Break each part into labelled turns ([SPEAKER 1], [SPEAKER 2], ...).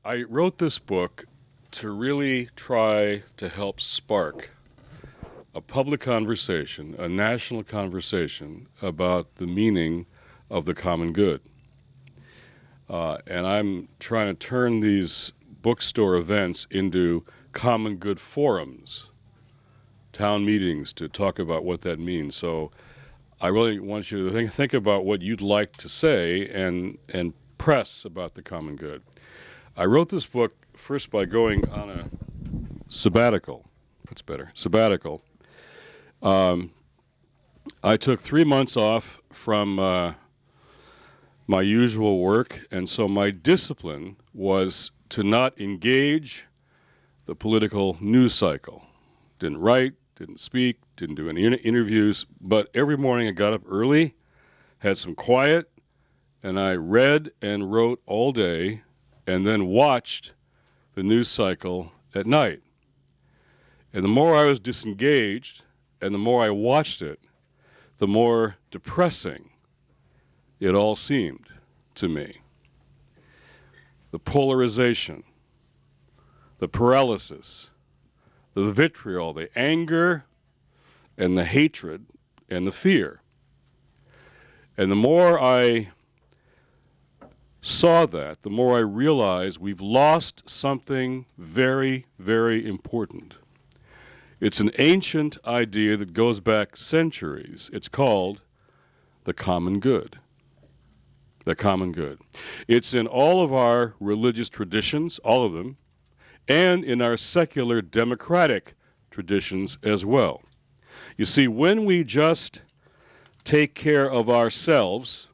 [SPEAKER 1] I wrote this book to really try to help spark a public conversation, a national conversation about the meaning of the common good. And I'm trying to turn these bookstore events into common good forums, town meetings to talk about what that means. So I really want you to think about what you'd like to say and press about the common good. I wrote this book first by going on a sabbatical. That's better. Sabbatical. I took 3 months off from my usual work, and so my discipline was to not engage the political news cycle. Didn't write, didn't speak, didn't do any interviews, but every morning I got up early, had some quiet, and I read and wrote all day, and then watched the news cycle at night. And the more I was disengaged, and the more I watched it, the more depressing it all seemed to me. The polarization, the paralysis, the vitriol, the anger, and the hatred, and the fear. And the more I saw that, the more I realized we've lost something very, very important. It's an ancient idea that goes back centuries. It's called the common good. The common good. It's in all of our religious traditions, all of them, and in our secular democratic traditions as well. You see, when we just take care of ourselves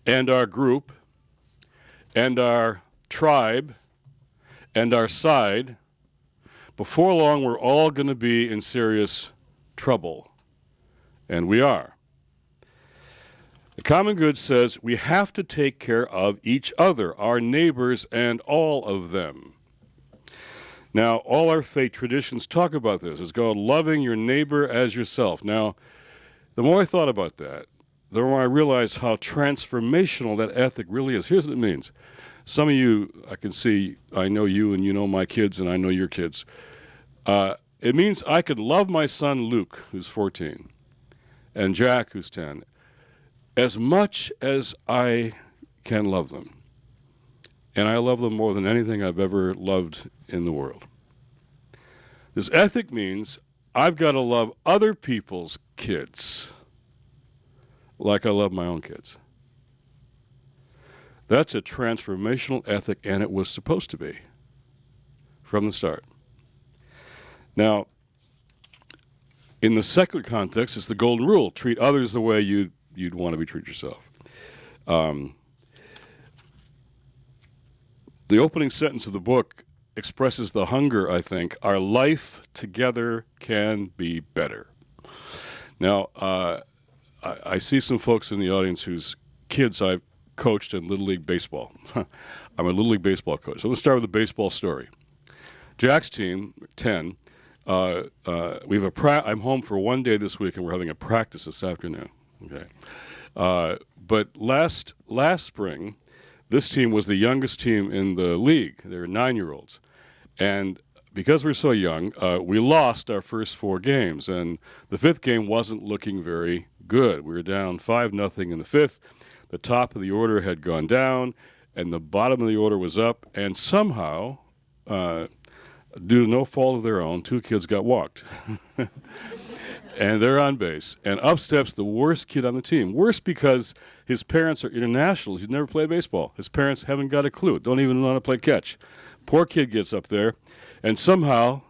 [SPEAKER 1] and our group and our tribe and our side, before long we're all going to be in serious trouble. And we are. The common good says we have to take care of each other, our neighbors, and all of them. Now, all our faith traditions talk about this. It's called loving your neighbor as yourself. Now, the more I thought about that, the more I realized how transformational that ethic really is. Here's what it means. Some of you, I can see, I know you and you know my kids and I know your kids. It means I could love my son Luke, who's 14, and Jack, who's 10, as much as I can love them. And I love them more than anything I've ever loved in the world. This ethic means I've got to love other people's kids like I love my own kids. That's a transformational ethic, and it was supposed to be from the start. Now, in the secular context, it's the golden rule. Treat others the way you'd want to be treated yourself. The opening sentence of the book expresses the hunger, I think. Our life together can be better. Now, I see some folks in the audience whose kids I've coached in Little League Baseball. I'm a Little League Baseball coach. So let's start with a baseball story. Jack's team, 10, we have I'm home for one day this week, and we're having a practice this afternoon. Okay, but last spring, this team was the youngest team in the league. They were 9-year-olds, and because we're so young, we lost our first 4 games, and the 5th game wasn't looking very good. We were down 5-0 in the 5th. The top of the order had gone down, and the bottom of the order was up, and somehow, due to no fault of their own, 2 kids got walked. And they're on base. And up steps the worst kid on the team. Worst because his parents are internationals. He's never played baseball. His parents haven't got a clue. Don't even know how to play catch. Poor kid gets up there, and somehow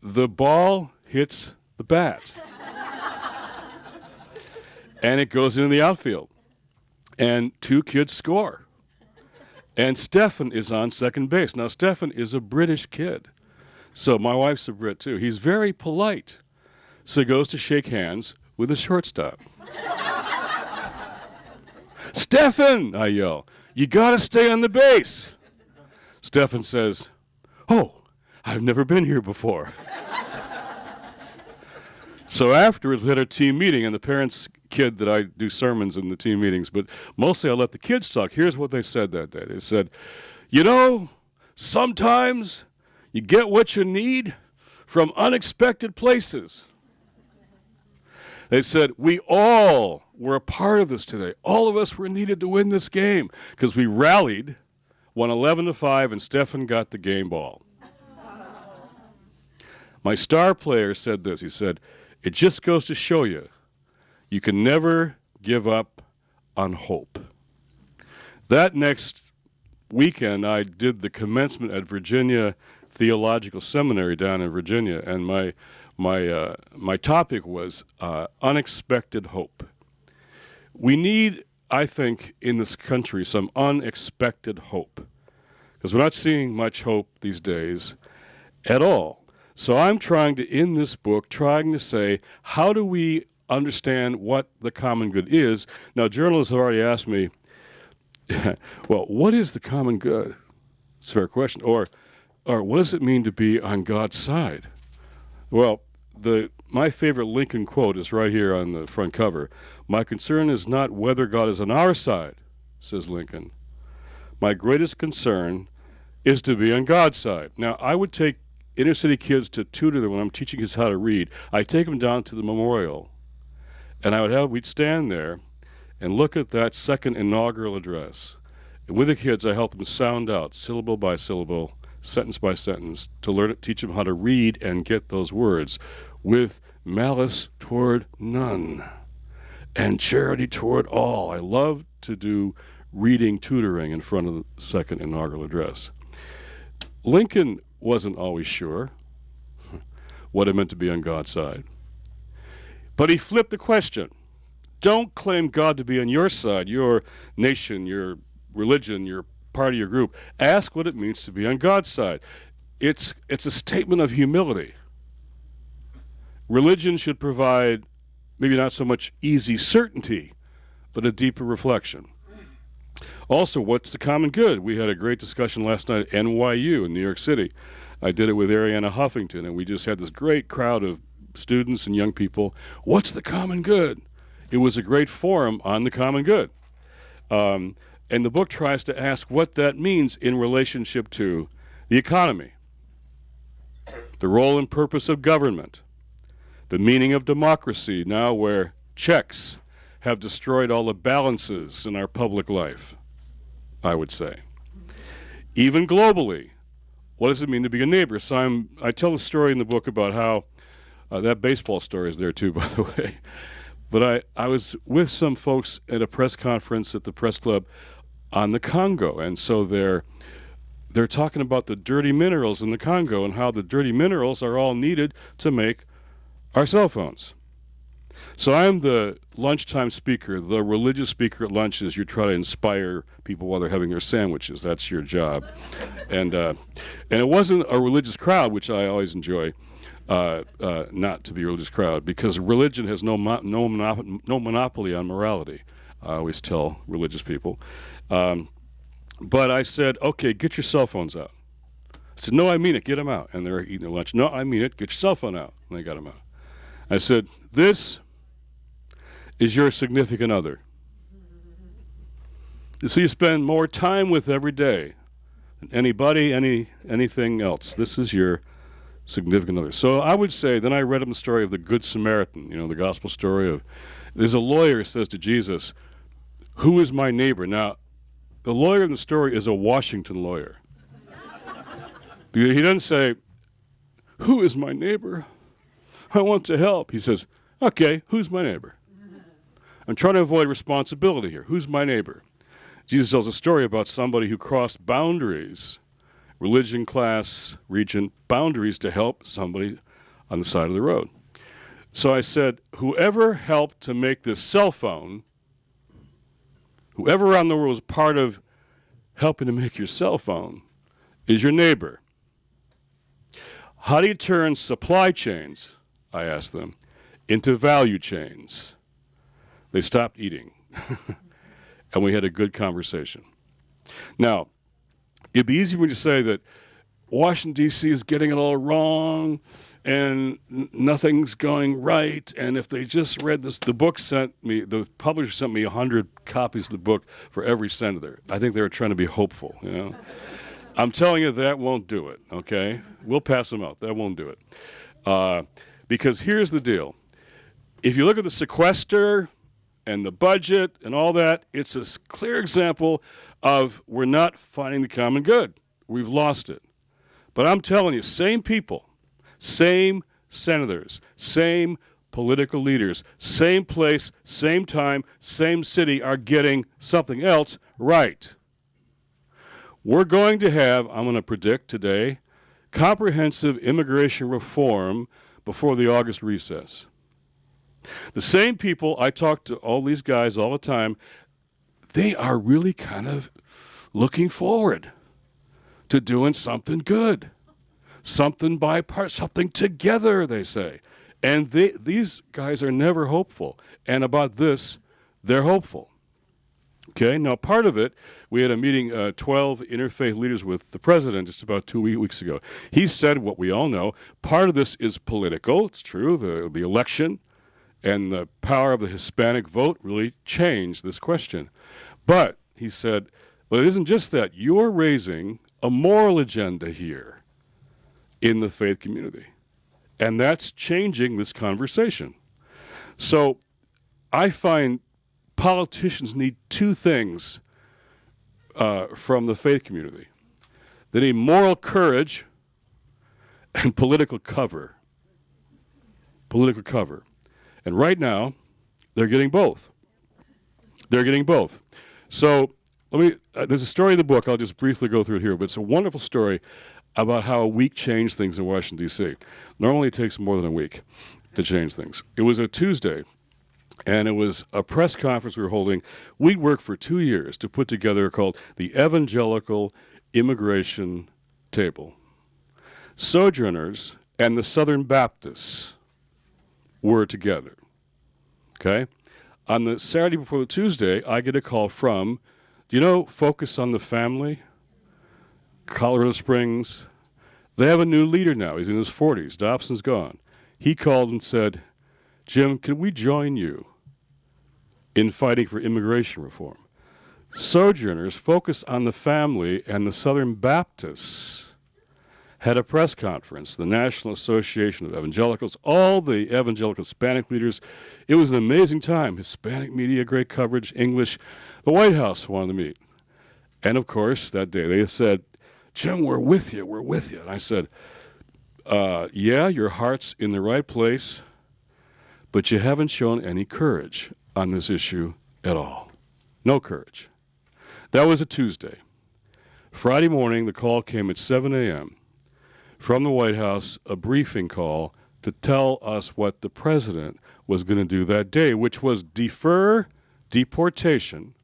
[SPEAKER 1] the ball hits the bat. And it goes into the outfield. And 2 kids score. And Stefan is on second base. Now, Stefan is a British kid. So my wife's a Brit, too. He's very polite. So he goes to shake hands with the shortstop. Stefan, I yell, you got to stay on the base. Stefan says, oh, I've never been here before. So afterwards, we had our team meeting, and the parents kid that I do sermons in the team meetings, but mostly I let the kids talk. Here's what they said that day. They said, You know, sometimes you get what you need from unexpected places. They said, we all were a part of this today. All of us were needed to win this game because we rallied, won 11-5, and Stefan got the game ball. My star player said this. He said, it just goes to show you, you can never give up on hope. That next weekend, I did the commencement at Virginia Theological Seminary down in Virginia, and my topic was unexpected hope. We need, I think, in this country, some unexpected hope, because we're not seeing much hope these days at all. So I'm trying to, in this book, trying to say, how do we understand what the common good is? Now, journalists have already asked me, well, what is the common good? It's a fair question. Or what does it mean to be on God's side? Well, my favorite Lincoln quote is right here on the front cover. My concern is not whether God is on our side, says Lincoln. My greatest concern is to be on God's side. Now, I would take inner city kids to tutor them when I'm teaching kids how to read. I take them down to the memorial, and we'd stand there and look at that second inaugural address. And with the kids, I help them sound out, syllable by syllable, sentence by sentence, to teach them how to read and get those words with malice toward none and charity toward all. I love to do reading tutoring in front of the second inaugural address. Lincoln wasn't always sure what it meant to be on God's side. But he flipped the question. Don't claim God to be on your side, your nation, your religion, your party, your group. Ask what it means to be on God's side. It's a statement of humility. Religion should provide maybe not so much easy certainty, but a deeper reflection. Also, what's the common good? We had a great discussion last night at NYU in New York City. I did it with Ariana Huffington, and we just had this great crowd of students and young people. What's the common good? It was a great forum on the common good. And the book tries to ask what that means in relationship to the economy, the role and purpose of government, the meaning of democracy now where checks have destroyed all the balances in our public life, I would say. Even globally, what does it mean to be a neighbor? So I tell a story in the book about how, that baseball story is there too, by the way. But I was with some folks at a press conference at the press club on the Congo, and so they're talking about the dirty minerals in the Congo and how the dirty minerals are all needed to make our cell phones. So I'm the lunchtime speaker, the religious speaker at lunches. You try to inspire people while they're having their sandwiches. That's your job. And it wasn't a religious crowd, which I always enjoy, not to be a religious crowd, because religion has no monopoly on morality. I always tell religious people. But I said, okay, get your cell phones out. I said, no, I mean it, get them out. And they're eating their lunch. No, I mean it, get your cell phone out. And they got them out. I said, this is your significant other. So you spend more time with every day than anybody, anything else. This is your significant other. So I would say, then I read him the story of the Good Samaritan, the gospel story of, there's a lawyer who says to Jesus, who is my neighbor? Now, the lawyer in the story is a Washington lawyer. Because he doesn't say, who is my neighbor? I want to help. He says, okay, who's my neighbor? I'm trying to avoid responsibility here. Who's my neighbor? Jesus tells a story about somebody who crossed boundaries, religion, class, region, boundaries to help somebody on the side of the road. So I said, whoever helped to make this cell phone, whoever around the world was part of helping to make your cell phone, is your neighbor. How do you turn supply chains, I asked them, into value chains? They stopped eating, and we had a good conversation. Now, it'd be easy for me to say that Washington, D.C. is getting it all wrong, and nothing's going right. And if they just read this, the publisher sent me 100 copies of the book for every senator. I think they were trying to be hopeful, you know. I'm telling you, that won't do it, okay? We'll pass them out. That won't do it. Because here's the deal. If you look at the sequester and the budget and all that, it's a clear example of we're not finding the common good. We've lost it. But I'm telling you, same people, same senators, same political leaders, same place, same time, same city are getting something else right. We're going to have, I'm going to predict today, comprehensive immigration reform before the August recess. The same people, I talk to all these guys all the time, they are really kind of looking forward to doing something good, something something together, they say. And these guys are never hopeful. And about this, they're hopeful. Okay, now part of it, we had a meeting, 12 interfaith leaders with the president just about 2 weeks ago. He said what we all know, part of this is political, it's true, the election and the power of the Hispanic vote really changed this question. But, he said, well, it isn't just that. You're raising a moral agenda here in the faith community. And that's changing this conversation. So, I find politicians need two things from the faith community. They need moral courage and political cover. Political cover. And right now, they're getting both. They're getting both. So there's a story in the book, I'll just briefly go through it here, but it's a wonderful story about how a week changed things in Washington, D.C. Normally it takes more than a week to change things. It was a Tuesday, and it was a press conference we were holding. We worked for 2 years to put together called the Evangelical Immigration Table. Sojourners and the Southern Baptists were together, okay? On the Saturday before the Tuesday, I get a call from, do you know Focus on the Family? Colorado Springs. They have a new leader now. He's in his 40s. Dobson's gone. He called and said, Jim, can we join you in fighting for immigration reform? Sojourners, Focus on the Family, and the Southern Baptists had a press conference, the National Association of Evangelicals, all the evangelical Hispanic leaders. It was an amazing time. Hispanic media, great coverage, English. The White House wanted to meet. And of course, that day they said, Jim, we're with you, we're with you. And I said, yeah, your heart's in the right place, but you haven't shown any courage on this issue at all. No courage. That was a Tuesday. Friday morning, the call came at 7 a.m. from the White House, a briefing call to tell us what the president was going to do that day, which was defer deportation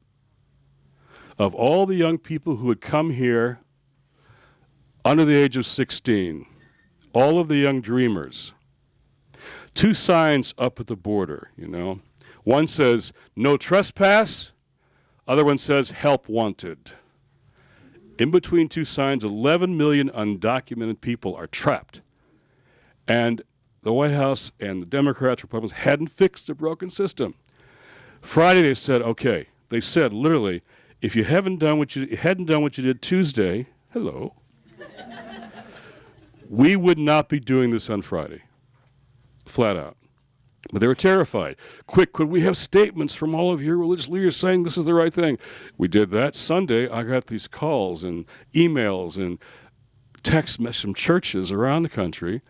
[SPEAKER 1] of all the young people who had come here under the age of 16, all of the young dreamers. Two signs up at the border, you know. One says, no trespass. Other one says, help wanted. In between two signs, 11 million undocumented people are trapped. And the White House and the Democrats, Republicans hadn't fixed the broken system. Friday they said, okay. They said, literally, if you hadn't done what you did Tuesday, hello, we would not be doing this on Friday. Flat out. But they were terrified. Quick, could we have statements from all of your religious leaders saying this is the right thing? We did that. Sunday, I got these calls and emails and text messages from churches around the country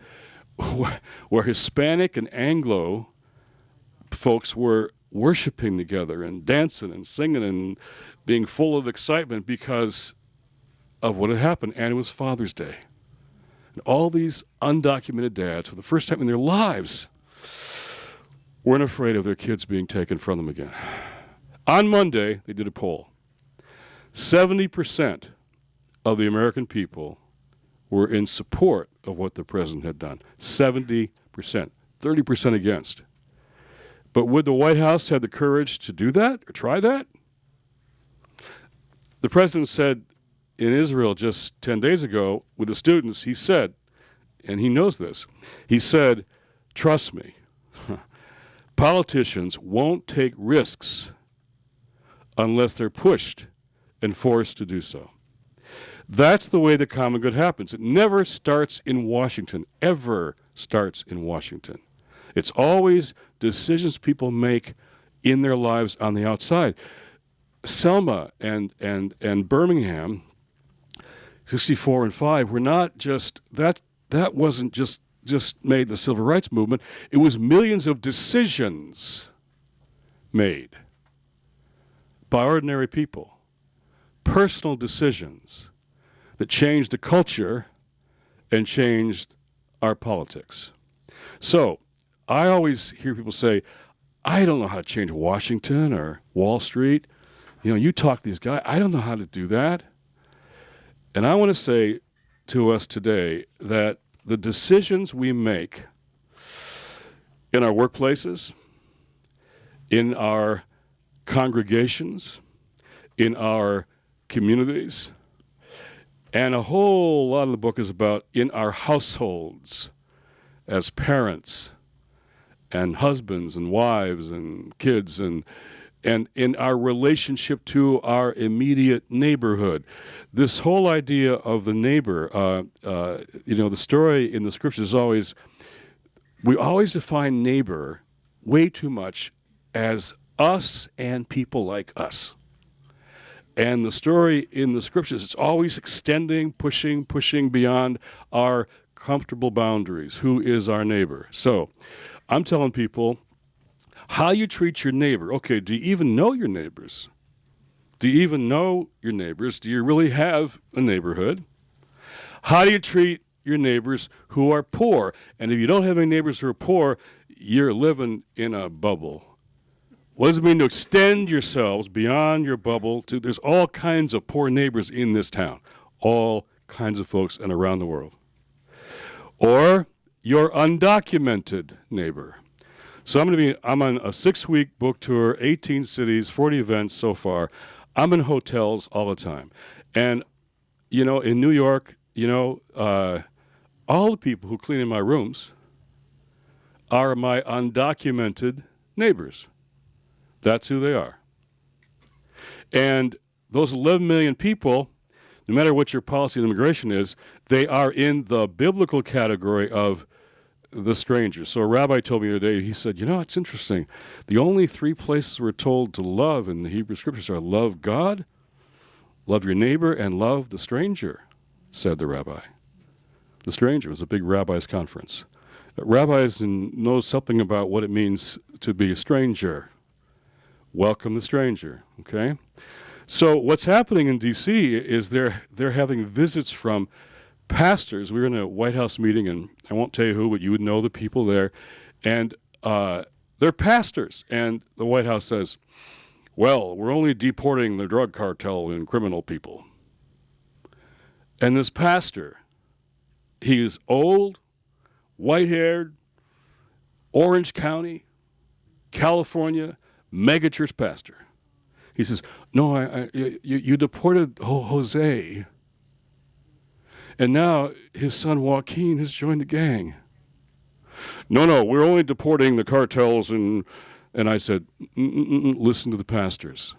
[SPEAKER 1] where Hispanic and Anglo folks were worshiping together and dancing and singing and being full of excitement because of what had happened. And it was Father's Day. And all these undocumented dads, for the first time in their lives, weren't afraid of their kids being taken from them again. On Monday, they did a poll. 70% of the American people were in support of what the president had done. 70%. 30% against. But would the White House have the courage to do that or try that? The president said in Israel just 10 days ago with the students, he said, and he knows this. He said, trust me, politicians won't take risks unless they're pushed and forced to do so. That's the way the common good happens. It never starts in Washington, ever starts in Washington. It's always decisions people make in their lives on the outside. Selma and Birmingham, 64 and 5, were not just, that wasn't just made the civil rights movement. It was millions of decisions made by ordinary people, personal decisions that changed the culture and changed our politics. So I always hear people say, I don't know how to change Washington or Wall Street. You know, you talk to these guys, I don't know how to do that. And I want to say to us today that the decisions we make in our workplaces, in our congregations, in our communities, and a whole lot of the book is about in our households as parents and husbands and wives and kids and in our relationship to our immediate neighborhood. This whole idea of the neighbor, the story in the scriptures is always, we always define neighbor way too much as us and people like us. And the story in the scriptures, it's always extending, pushing beyond our comfortable boundaries. Who is our neighbor? So I'm telling people how you treat your neighbor. Okay, do you even know your neighbors? Do you even know your neighbors? Do you really have a neighborhood? How do you treat your neighbors who are poor? And if you don't have any neighbors who are poor, you're living in a bubble. What does it mean to extend yourselves beyond your bubble? There's all kinds of poor neighbors in this town, all kinds of folks and around the world. Or your undocumented neighbor. So I'm on a 6-week book tour, 18 cities, 40 events so far. I'm in hotels all the time. And, in New York, all the people who clean in my rooms are my undocumented neighbors. That's who they are. And those 11 million people, no matter what your policy on immigration is, they are in the biblical category of the stranger. So a rabbi told me the other day, he said, it's interesting. The only 3 places we're told to love in the Hebrew scriptures are love God, love your neighbor, and love the stranger, said the rabbi. The stranger was a big rabbis' conference. Rabbis know something about what it means to be a stranger. Welcome the stranger, okay? So what's happening in D.C. is they're having visits from pastors. We were in a White House meeting, and I won't tell you who, but you would know the people there. And they're pastors. And the White House says, well, we're only deporting the drug cartel and criminal people. And this pastor, he is old, white-haired, Orange County, California, megachurch pastor. He says, no, you deported Jose. And now his son Joaquin has joined the gang. No, we're only deporting the cartels. And I said, listen to the pastors.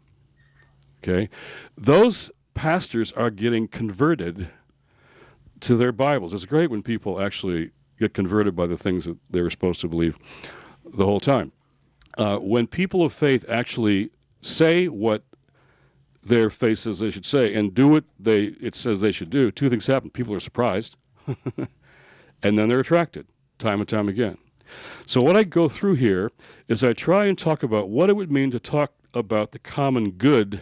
[SPEAKER 1] Okay? Those pastors are getting converted to their Bibles. It's great when people actually get converted by the things that they were supposed to believe the whole time. When people of faith actually say what their faith says they should say and do what it says they should do, 2 things happen. People are surprised, and then they're attracted time and time again. So what I go through here is I try and talk about what it would mean to talk about the common good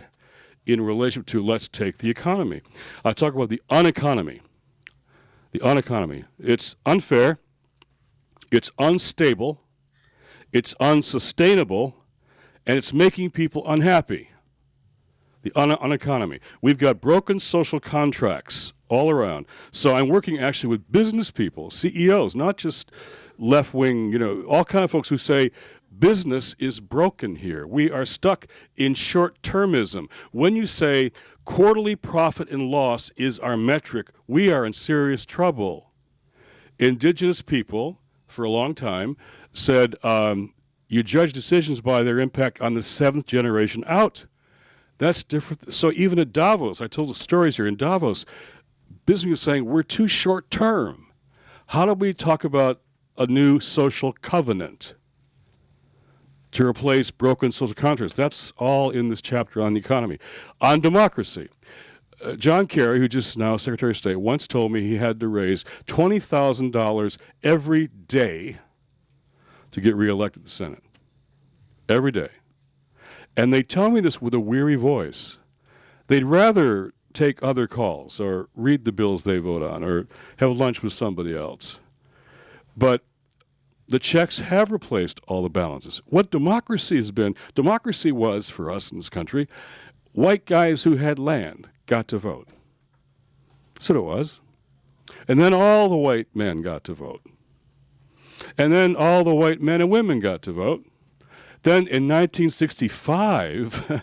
[SPEAKER 1] in relation to, let's take the economy. I talk about the uneconomy. The uneconomy. It's unfair. It's unstable. It's unsustainable, and it's making people unhappy. The uneconomy. We've got broken social contracts all around. So I'm working actually with business people, CEOs, not just left-wing, all kind of folks who say business is broken here. We are stuck in short-termism. When you say quarterly profit and loss is our metric, we are in serious trouble. Indigenous people, for a long time, said you judge decisions by their impact on the seventh generation out. That's different. So even at Davos, I told the stories here in Davos, business was saying we're too short term. How do we talk about a new social covenant to replace broken social contracts? That's all in this chapter on the economy. On democracy, John Kerry, who just now Secretary of State, once told me he had to raise $20,000 every day to get reelected to the Senate. Every day. And they tell me this with a weary voice. They'd rather take other calls or read the bills they vote on or have lunch with somebody else. But the checks have replaced all the balances. What democracy has been, democracy was, for us in this country, white guys who had land got to vote. That's what it was. And then all the white men got to vote. And then all the white men and women got to vote. Then in 1965,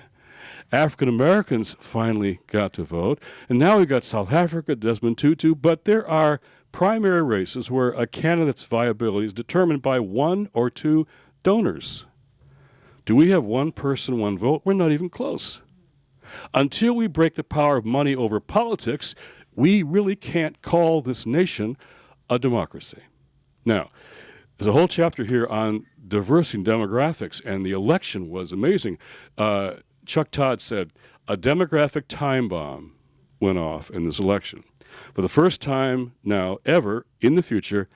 [SPEAKER 1] African Americans finally got to vote. And now we've got South Africa, Desmond Tutu, but there are primary races where a candidate's viability is determined by one or two donors. Do we have one person, one vote? We're not even close. Until we break the power of money over politics, we really can't call this nation a democracy. Now, there's a whole chapter here on diversity and demographics, and the election was amazing. Chuck Todd said, a demographic time bomb went off in this election. For the first time now, ever, in the future,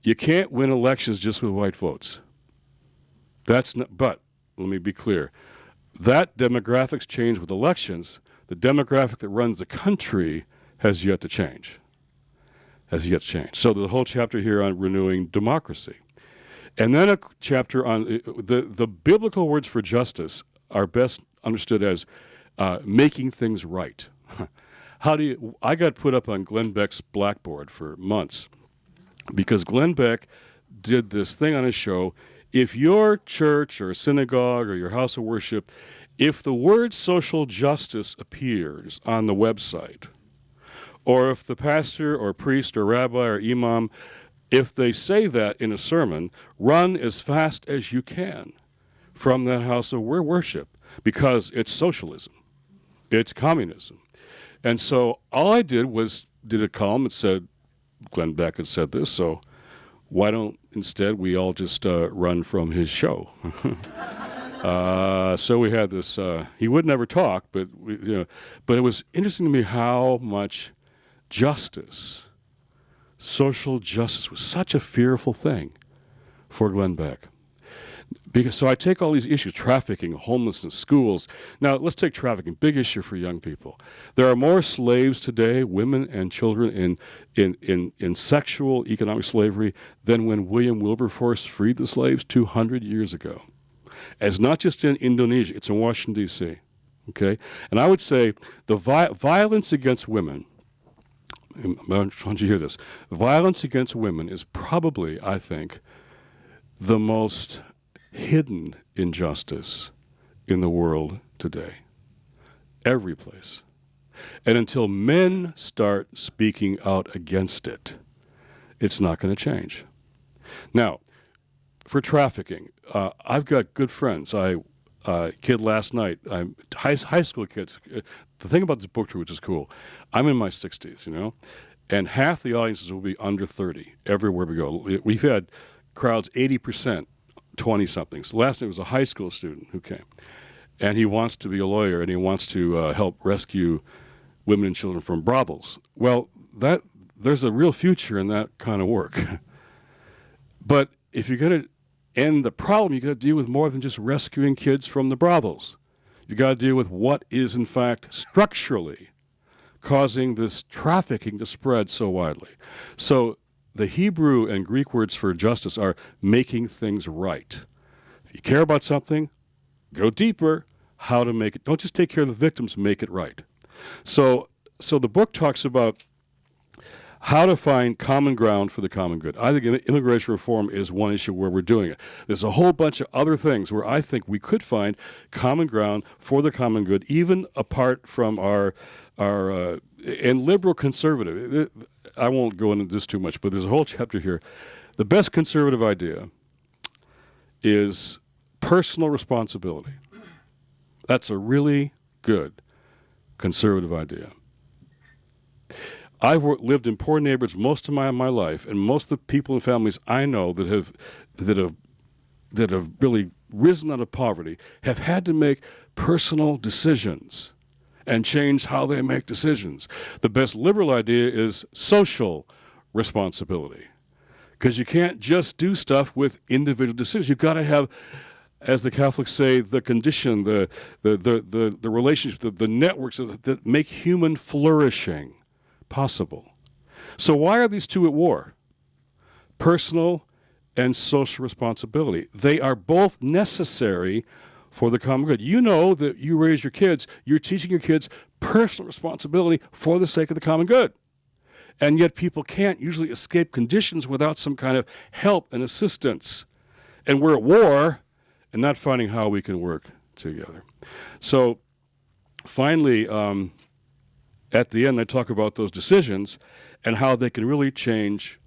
[SPEAKER 1] you can't win elections just with white votes. That's not, but, let me be clear, that demographics change with elections. The demographic that runs the country has yet to change. Has yet to change. So there's a whole chapter here on renewing democracy. And then a chapter on the biblical words for justice are best understood as making things right. I got put up on Glenn Beck's blackboard for months because Glenn Beck did this thing on his show. If your church or synagogue or your house of worship, if the word social justice appears on the website, or if the pastor or priest or rabbi or imam, if they say that in a sermon, run as fast as you can from that house of worship because it's socialism. It's communism. And so all I did was did a column that said, Glenn Beck had said this, so why don't instead we all just run from his show? So we had this, he would never talk, but but it was interesting to me how much justice, social justice was such a fearful thing for Glenn Beck. So I take all these issues, trafficking, homelessness, schools. Now let's take trafficking, big issue for young people. There are more slaves today, women and children, in sexual economic slavery than when William Wilberforce freed the slaves 200 years ago. And it's not just in Indonesia, it's in Washington, D.C. Okay? And I would say the violence against women, I want you to hear this, violence against women is probably, I think, the most hidden injustice in the world today. Every place. And until men start speaking out against it, it's not going to change. Now, for trafficking, I've got good friends. Kid last night, high school kids. The thing about this book tour, which is cool, I'm in my 60s, and half the audiences will be under 30 everywhere we go. We've had crowds 80%, 20-somethings. Last night was a high school student who came, and he wants to be a lawyer, and he wants to help rescue women and children from brothels. Well, there's a real future in that kind of work. But if you're going to end the problem, you've got to deal with more than just rescuing kids from the brothels. You've got to deal with what is, in fact, structurally causing this trafficking to spread so widely. So the Hebrew and Greek words for justice are making things right. If you care about something, go deeper. How to make it. Don't just take care of the victims, make it right. So the book talks about how to find common ground for the common good. I think immigration reform is one issue where we're doing it. There's a whole bunch of other things where I think we could find common ground for the common good, even apart from our and liberal conservative. I won't go into this too much, but there's a whole chapter here. The best conservative idea is personal responsibility. That's a really good conservative idea. I've lived in poor neighborhoods most of my life, and most of the people and families I know that have really risen out of poverty have had to make personal decisions and change how they make decisions. The best liberal idea is social responsibility, because you can't just do stuff with individual decisions. You've got to have, as the Catholics say, the condition, the relationships, the networks that make human flourishing possible. So why are these two at war? Personal and social responsibility. They are both necessary for the common good. You know that you raise your kids, you're teaching your kids personal responsibility for the sake of the common good. And yet people can't usually escape conditions without some kind of help and assistance. And we're at war and not finding how we can work together. So finally, at the end, I talk about those decisions and how they can really change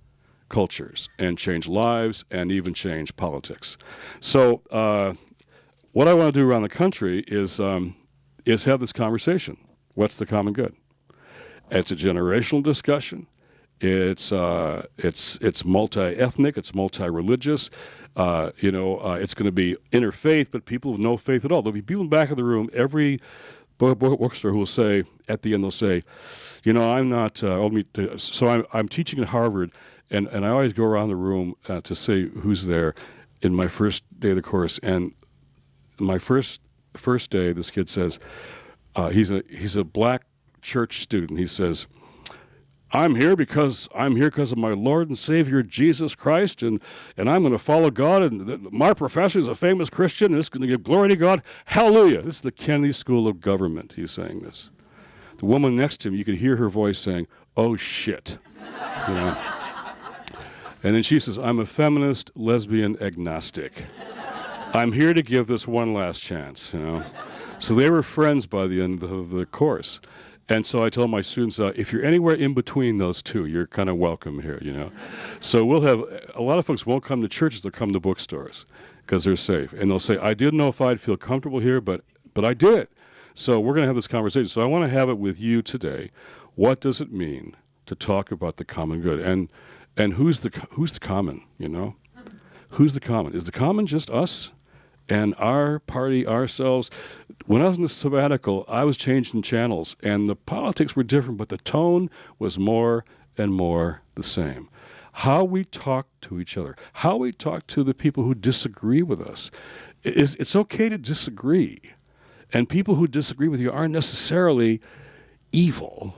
[SPEAKER 1] cultures and change lives and even change politics. So what I want to do around the country is have this conversation. What's the common good? It's a generational discussion. It's multi-ethnic. It's multi-religious. It's going to be interfaith, but people with no faith at all. There'll be people in the back of the room. Every bookstore who will say at the end, they'll say, I'm not. I'm teaching at Harvard, and I always go around the room to say who's there in my first day of the course. And my first day, this kid says, he's a black church student. He says, I'm here because of my Lord and Savior Jesus Christ, and I'm going to follow God, and my professor is a famous Christian, and it's going to give glory to God. Hallelujah. This is the Kennedy School of Government. He's saying this. The woman next to him, you could hear her voice saying, oh, shit. And then she says, I'm a feminist, lesbian, agnostic. I'm here to give this one last chance. So they were friends by the end of the course. And so I told my students, if you're anywhere in between those two, you're kind of welcome here, So we'll have, a lot of folks won't come to churches, they'll come to bookstores because they're safe. And they'll say, I didn't know if I'd feel comfortable here, but I did. So we're going to have this conversation. So I want to have it with you today. What does it mean to talk about the common good? And who's the common, Who's the common? Is the common just us? And our party, ourselves. When I was in the sabbatical, I was changing channels, and the politics were different, but the tone was more and more the same. How we talk to each other, how we talk to the people who disagree with us. It's okay to disagree, and people who disagree with you aren't necessarily evil.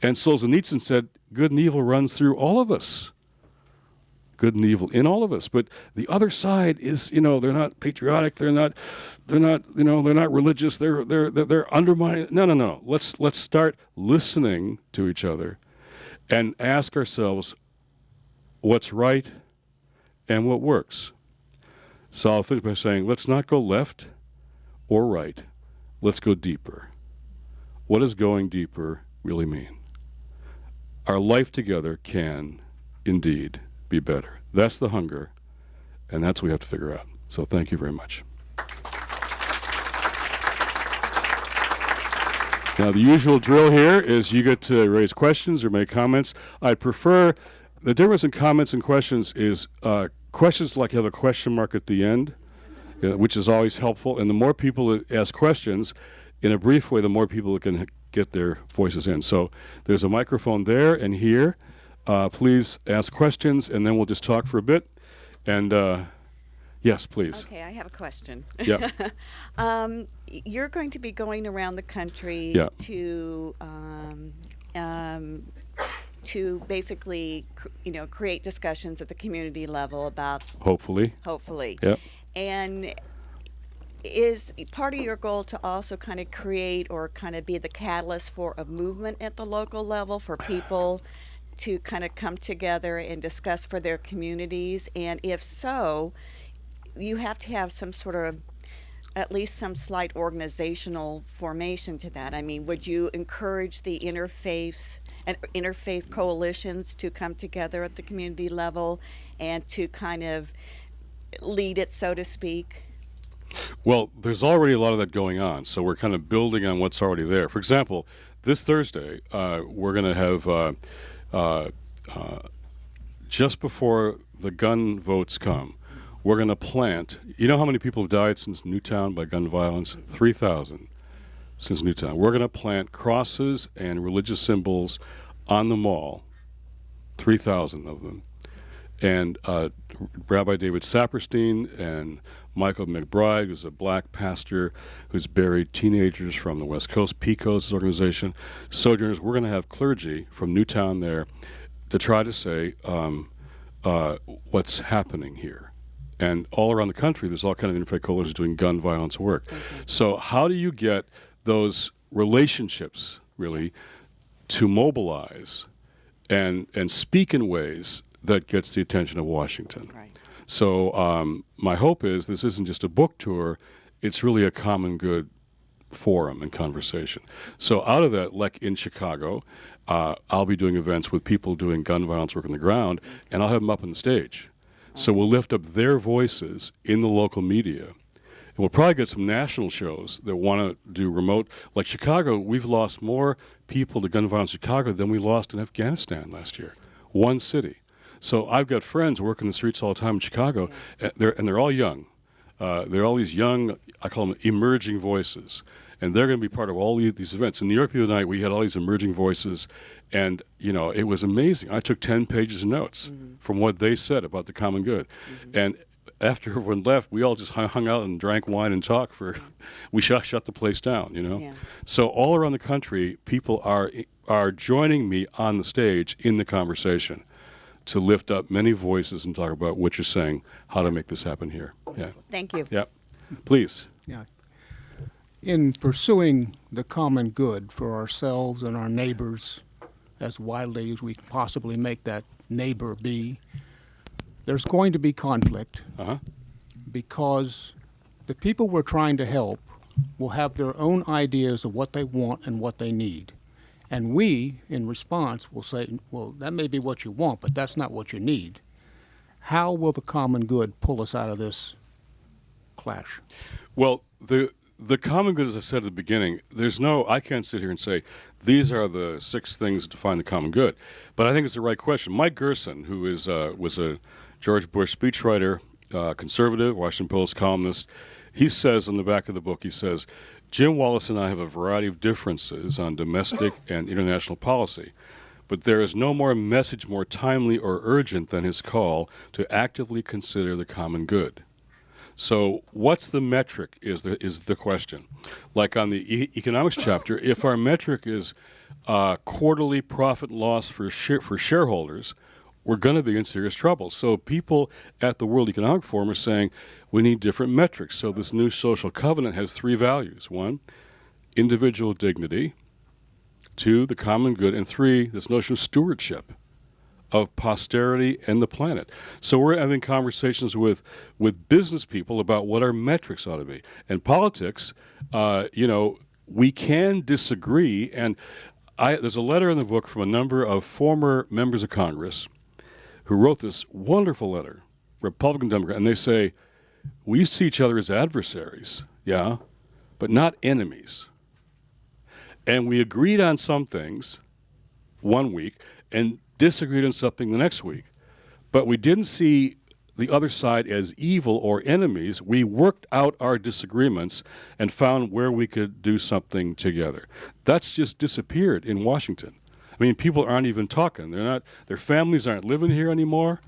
[SPEAKER 1] And Solzhenitsyn said, good and evil runs through all of us. Good and evil in all of us, but the other side is, they're not patriotic, they're not religious, they're undermining. No. Let's start listening to each other, and ask ourselves what's right and what works. So I'll finish by saying, let's not go left or right. Let's go deeper. What does going deeper really mean? Our life together can, indeed, be better. That's the hunger, and that's what we have to figure out. So thank you very much. Now, the usual drill here is you get to raise questions or make comments. I prefer, the difference in comments and questions is questions like have a question mark at the end, which is always helpful, and the more people that ask questions in a brief way, the more people can get their voices in. So there's a microphone there and here. Please ask questions, and then we'll just talk for a bit. And yes, please.
[SPEAKER 2] Okay, I have a question.
[SPEAKER 1] Yeah.
[SPEAKER 2] You're going to be going around the country to basically, create discussions at the community level about.
[SPEAKER 1] Hopefully.
[SPEAKER 2] Yeah. And is part of your goal to also kind of create or kind of be the catalyst for a movement at the local level for people to kind of come together and discuss for their communities? And if so, you have to have some sort of, at least some slight organizational formation to that. I mean, would you encourage the interfaith and interfaith coalitions to come together at the community level and to kind of lead it, so to speak?
[SPEAKER 1] Well, there's already a lot of that going on, so we're kind of building on what's already there. For example, this Thursday, we're going to have, just before the gun votes come, we're going to plant, you know how many people have died since Newtown by gun violence? 3,000 since Newtown. We're going to plant crosses and religious symbols on the mall, 3,000 of them. And Rabbi David Saperstein and Michael McBride, who's a black pastor who's buried teenagers from the West Coast, PICO's organization, Sojourners, we're going to have clergy from Newtown there to try to say what's happening here. And all around the country, there's all kind of interfaith coalitions doing gun violence work. So how do you get those relationships, really, to mobilize and speak in ways that gets the attention of Washington?
[SPEAKER 2] Right.
[SPEAKER 1] So my hope is this isn't just a book tour, it's really a common good forum and conversation. So out of that, like in Chicago, I'll be doing events with people doing gun violence work on the ground, and I'll have them up on the stage. So we'll lift up their voices in the local media. And we'll probably get some national shows that want to do remote. Like Chicago, we've lost more people to gun violence in Chicago than we lost in Afghanistan last year. One city. So I've got friends working the streets all the time in Chicago, and they're all young. They're all these young, I call them emerging voices. And they're going to be part of all these events. In New York the other night, we had all these emerging voices, and, you know, it was amazing. I took 10 pages of notes from what they said about the common good. And after everyone left, we all just hung out and drank wine and talked for, we shut the place down, you know.
[SPEAKER 2] Yeah.
[SPEAKER 1] So all around the country, people are joining me on the stage in the conversation to lift up many voices and talk about what you're saying, how to make this happen here. Yeah.
[SPEAKER 2] Thank you.
[SPEAKER 1] Yeah. Please.
[SPEAKER 3] Yeah. In pursuing the common good for ourselves and our neighbors, as widely as we can possibly make that neighbor be, there's going to be conflict because the people we're trying to help will have their own ideas of what they want and what they need. And we, in response, will say, well, that may be what you want, but that's not what you need. How will the common good pull us out of this clash?
[SPEAKER 1] Well, the common good, as I said at the beginning, I can't sit here and say, these are the 6 things that define the common good. But I think it's the right question. Mike Gerson, who was a George Bush speechwriter, conservative, Washington Post columnist, he says on the back of the book, he says, Jim Wallis and I have a variety of differences on domestic and international policy, but there is no more message more timely or urgent than his call to actively consider the common good. So what's the metric is the question. Like on the economics chapter, if our metric is quarterly profit and loss for shareholders, we're going to be in serious trouble. So people at the World Economic Forum are saying we need different metrics. So this new social covenant has 3 values. 1, individual dignity. 2, the common good. And 3, this notion of stewardship of posterity and the planet. So we're having conversations with business people about what our metrics ought to be. And politics, we can disagree. And there's a letter in the book from a number of former members of Congress who wrote this wonderful letter, Republican, Democrat, and they say, we see each other as adversaries, yeah, but not enemies. And we agreed on some things one week and disagreed on something the next week. But we didn't see the other side as evil or enemies. We worked out our disagreements and found where we could do something together. That's just disappeared in Washington. I mean, people aren't even talking. Their families aren't living here anymore.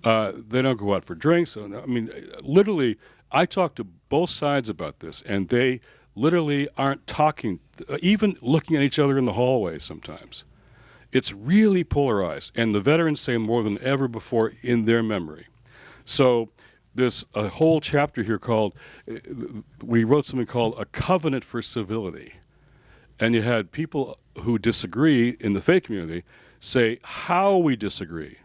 [SPEAKER 1] They don't go out for drinks. I mean, literally, I talked to both sides about this, and they literally aren't talking, even looking at each other in the hallway sometimes. It's really polarized, and the veterans say more than ever before in their memory. So there's a whole chapter here called, we wrote something called A Covenant for Civility. And you had people who disagree in the faith community say how we disagree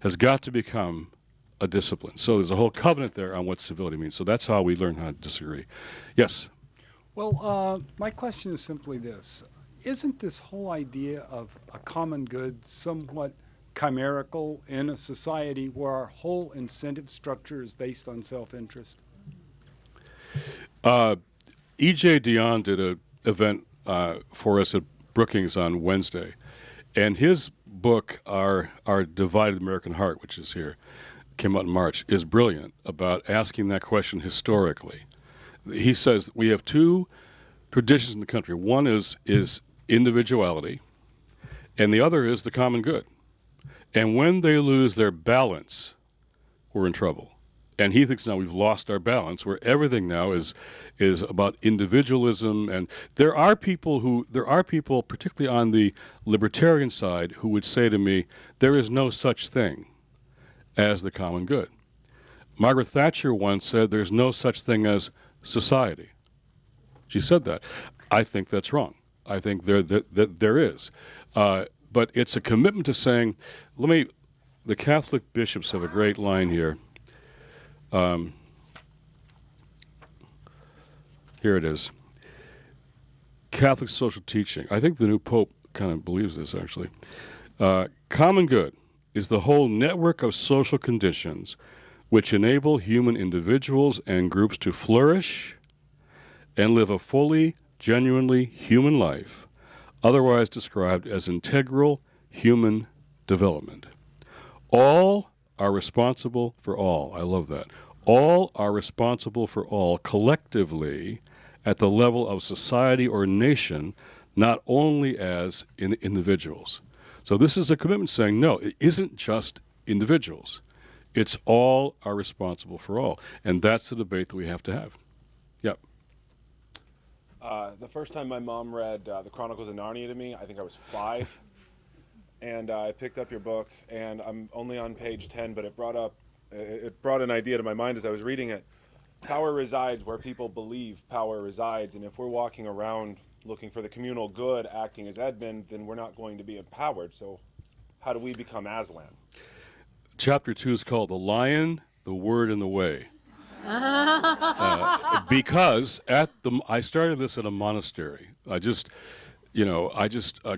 [SPEAKER 1] has got to become a discipline. So there's a whole covenant there on what civility means. So that's how we learn how to disagree. Yes?
[SPEAKER 4] Well, my question is simply this. isn't this whole idea of a common good somewhat chimerical in a society where our whole incentive structure is based on self-interest?
[SPEAKER 1] E.J. Dionne did an event for us at Brookings on Wednesday, and his book, Our Divided American Heart, which is here, came out in March, is brilliant about asking that question historically. He says we have two traditions in the country. One is individuality, and the other is the common good. And when they lose their balance, we're in trouble. And he thinks now we've lost our balance, where everything now is about individualism. And there are people, particularly on the libertarian side, who would say to me, there is no such thing as the common good. Margaret Thatcher once said there's no such thing as society. She said that. I think that's wrong. I think there is. But it's a commitment to saying, the Catholic bishops have a great line here. Here it is. Catholic social teaching. I think the new Pope kind of believes this, actually. Common good is the whole network of social conditions which enable human individuals and groups to flourish and live a fully, genuinely human life, otherwise described as integral human development. All are responsible for all. I love that. All are responsible for all collectively at the level of society or nation, not only as individuals. So this is a commitment saying, no, it isn't just individuals. It's all are responsible for all. And that's the debate that we have to have. Yep.
[SPEAKER 5] The first time my mom read The Chronicles of Narnia to me, I think I was 5. And I picked up your book, and I'm only on page 10, but it brought an idea to my mind as I was reading it. Power resides where people believe power resides, and if we're walking around looking for the communal good, acting as Edmund, then we're not going to be empowered. So how do we become Aslan?
[SPEAKER 1] Chapter 2 is called The Lion, the Word, and the Way. Because I started this at a monastery. A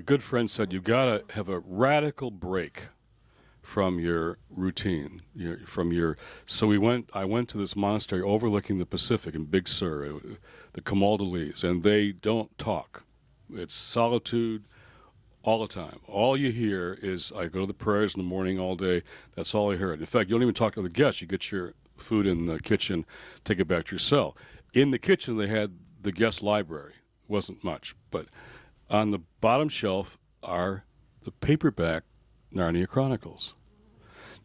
[SPEAKER 1] good friend said, you've got to have a radical break from your routine, so I went to this monastery overlooking the Pacific in Big Sur, the Camaldolese, and they don't talk. It's solitude all the time. All you hear is, I go to the prayers in the morning all day, that's all I heard. In fact, you don't even talk to the guests. You get your food in the kitchen, take it back to your cell. In the kitchen, they had the guest library. It wasn't much, but on the bottom shelf are the paperback Narnia Chronicles.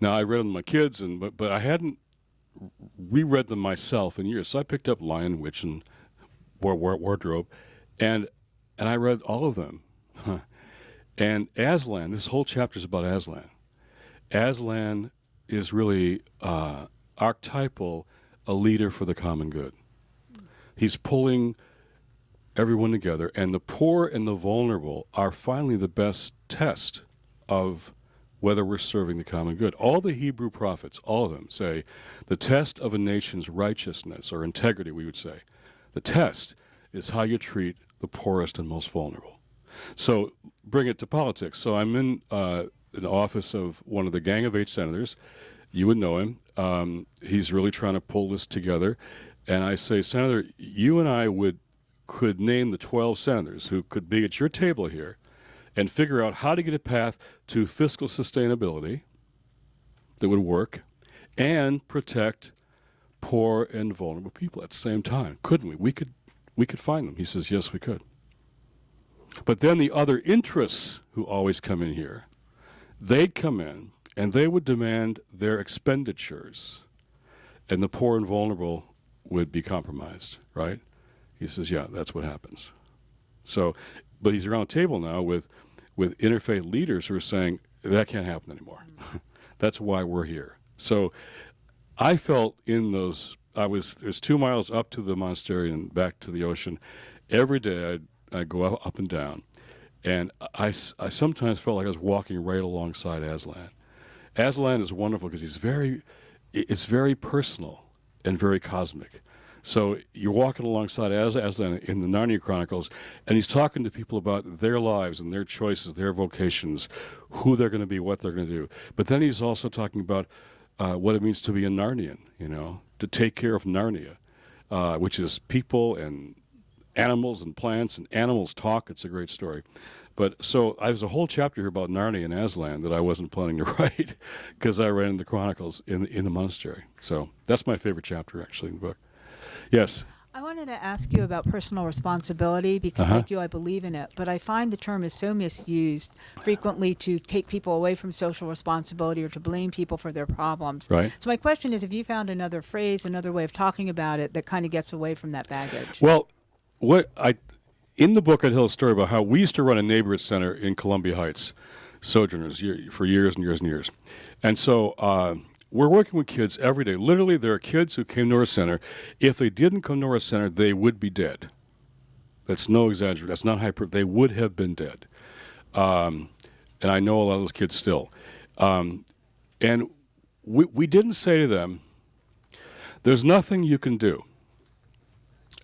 [SPEAKER 1] Now, I read them to my kids, but I hadn't reread them myself in years. So I picked up Lion, Witch, and Wardrobe, and I read all of them. And Aslan, this whole chapter is about Aslan. Aslan is really archetypal, a leader for the common good. He's pulling everyone together, and the poor and the vulnerable are finally the best test of whether we're serving the common good. All the Hebrew prophets, all of them, say the test of a nation's righteousness or integrity, we would say. The test is how you treat the poorest and most vulnerable. So bring it to politics. So I'm in an office of one of the Gang of 8 senators. You would know him. He's really trying to pull this together. And I say, Senator, you and I could name the 12 senators who could be at your table here and figure out how to get a path to fiscal sustainability that would work and protect poor and vulnerable people at the same time. Couldn't we? We could find them. He says, yes, we could. But then the other interests who always come in here, they'd come in and they would demand their expenditures, and the poor and vulnerable would be compromised, right? He says, yeah, that's what happens. So, but he's around the table now with interfaith leaders who are saying, that can't happen anymore. That's why we're here. So I felt there's 2 miles up to the monastery and back to the ocean. Every day I'd go up and down. And I sometimes felt like I was walking right alongside Aslan. Aslan is wonderful because it's very personal and very cosmic. So you're walking alongside Aslan in the Narnia Chronicles, and he's talking to people about their lives and their choices, their vocations, who they're going to be, what they're going to do. But then he's also talking about what it means to be a Narnian, to take care of Narnia, which is people and animals and plants, and animals talk. It's a great story. But so there's a whole chapter here about Narnia and Aslan that I wasn't planning to write because I read in the Chronicles in the monastery. So that's my favorite chapter, actually, in the book. Yes.
[SPEAKER 6] I wanted to ask you about personal responsibility because, like you, I believe in it. But I find the term is so misused frequently to take people away from social responsibility or to blame people for their problems.
[SPEAKER 1] Right.
[SPEAKER 6] So my question is, have you found another phrase, another way of talking about it that kind of gets away from that baggage?
[SPEAKER 1] Well, in the book, I tell a story about how we used to run a neighborhood center in Columbia Heights, Sojourners, for years and years and years. And so we're working with kids every day. Literally, there are kids who came to our center. If they didn't come to our center, they would be dead. That's no exaggeration. That's not hyperbole. They would have been dead. And I know a lot of those kids still. And we didn't say to them, there's nothing you can do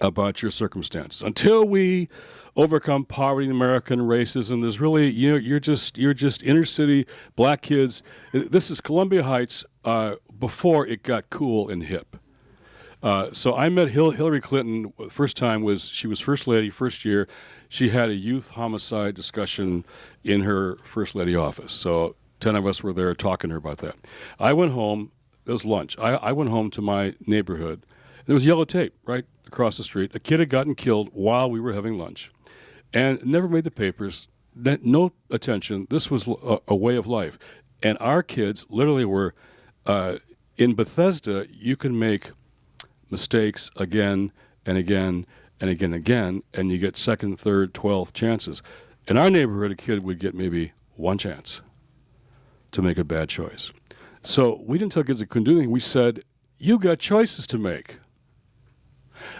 [SPEAKER 1] about your circumstances until we overcome poverty in America and racism. There's really, you're just inner city black kids. This is Columbia Heights before it got cool and hip. So I met Hillary Clinton. First time she was first lady. First year, she had a youth homicide discussion in her first lady office. So 10 of us were there talking to her about that. I went home. It was lunch. I went home to my neighborhood. There was yellow tape right across the street. A kid had gotten killed while we were having lunch, and never made the papers. No attention. This was a way of life, and our kids literally were in Bethesda. You can make mistakes again and again and again and again, and you get second, third, 12th chances. In our neighborhood, a kid would get maybe one chance to make a bad choice. So we didn't tell kids they couldn't do anything. We said, you got choices to make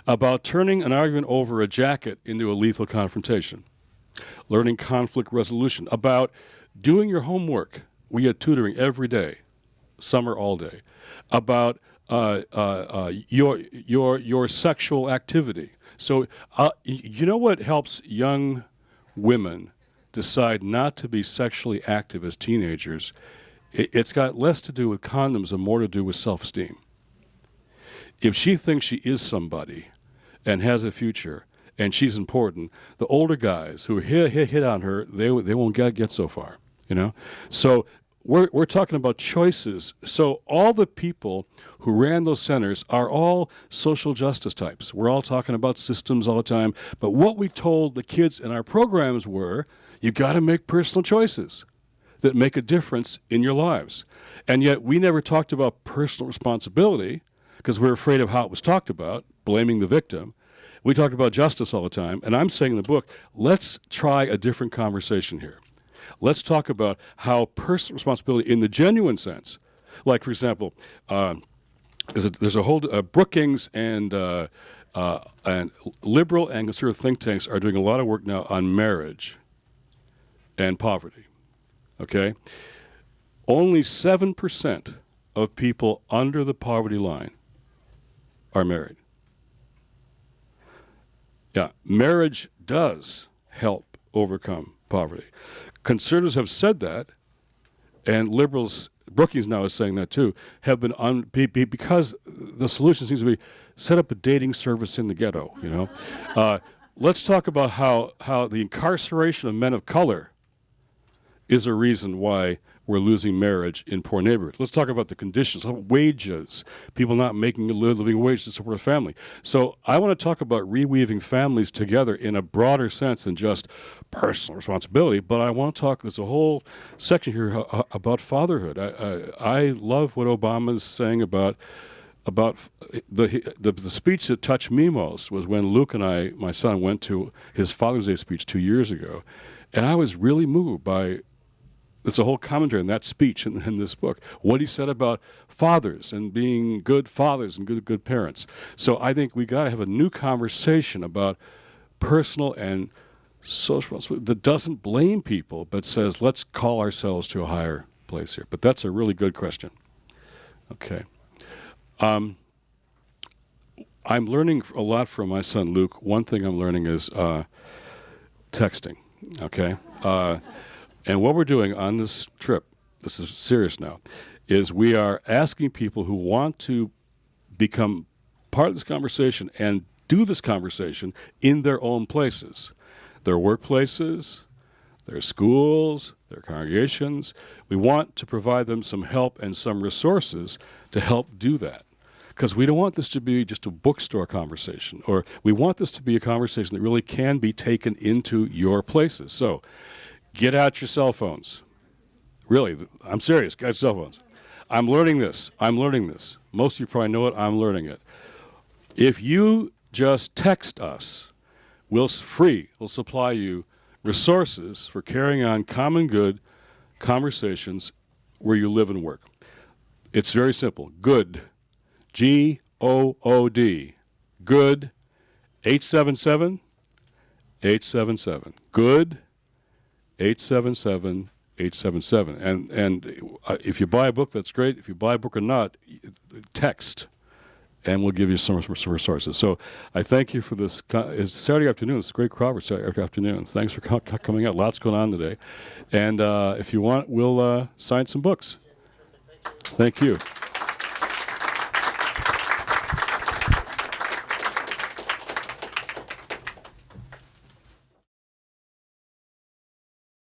[SPEAKER 1] about turning an argument over a jacket into a lethal confrontation, learning conflict resolution, about doing your homework. We had tutoring every day, summer all day, about your sexual activity. So you know what helps young women decide not to be sexually active as teenagers? It's got less to do with condoms and more to do with self-esteem. If she thinks she is somebody and has a future and she's important, the older guys who hit on her, they won't get so far, So we're talking about choices. So all the people who ran those centers are all social justice types. We're all talking about systems all the time. But what we told the kids in our programs were, you got to make personal choices that make a difference in your lives. And yet we never talked about personal responsibility because we're afraid of how it was talked about, blaming the victim. We talked about justice all the time. And I'm saying in the book, let's try a different conversation here. Let's talk about how personal responsibility in the genuine sense, like, for example, there's a whole Brookings and liberal and conservative think tanks are doing a lot of work now on marriage and poverty. Okay? Only 7% of people under the poverty line are married. Yeah, marriage does help overcome poverty. Conservatives have said that, and liberals, Brookings now is saying that too, have been because the solution seems to be set up a dating service in the ghetto, Let's talk about how the incarceration of men of color is a reason why we're losing marriage in poor neighborhoods. Let's talk about the conditions, wages, people not making a living wage to support a family. So I want to talk about reweaving families together in a broader sense than just personal responsibility, but I want to talk, there's a whole section here about fatherhood. I love what Obama's saying about the speech that touched me most was when Luke and my son, went to his Father's Day speech 2 years ago, and I was really moved by. There's a whole commentary on that speech in this book, what he said about fathers and being good fathers and good parents. So I think we got to have a new conversation about personal and social responsibility that doesn't blame people, but says, let's call ourselves to a higher place here. But that's a really good question. Okay. I'm learning a lot from my son Luke. One thing I'm learning is texting, okay? And what we're doing on this trip, this is serious now, is we are asking people who want to become part of this conversation and do this conversation in their own places, their workplaces, their schools, their congregations. We want to provide them some help and some resources to help do that. Because we don't want this to be just a bookstore conversation, or we want this to be a conversation that really can be taken into your places. So get out your cell phones. Really, I'm serious, get out your cell phones. I'm learning this. Most of you probably know it. I'm learning it. If you just text us, we'll supply you resources for carrying on common good conversations where you live and work. It's very simple. Good, G-O-O-D, good, 877-877. Good, 877-877. And if you buy a book, that's great. If you buy a book or not, text, and we'll give you some resources. So I thank you for this. It's Saturday afternoon. It's a great crowd for Saturday afternoon. Thanks for coming out. Lots going on today. And if you want, we'll sign some books. Thank you.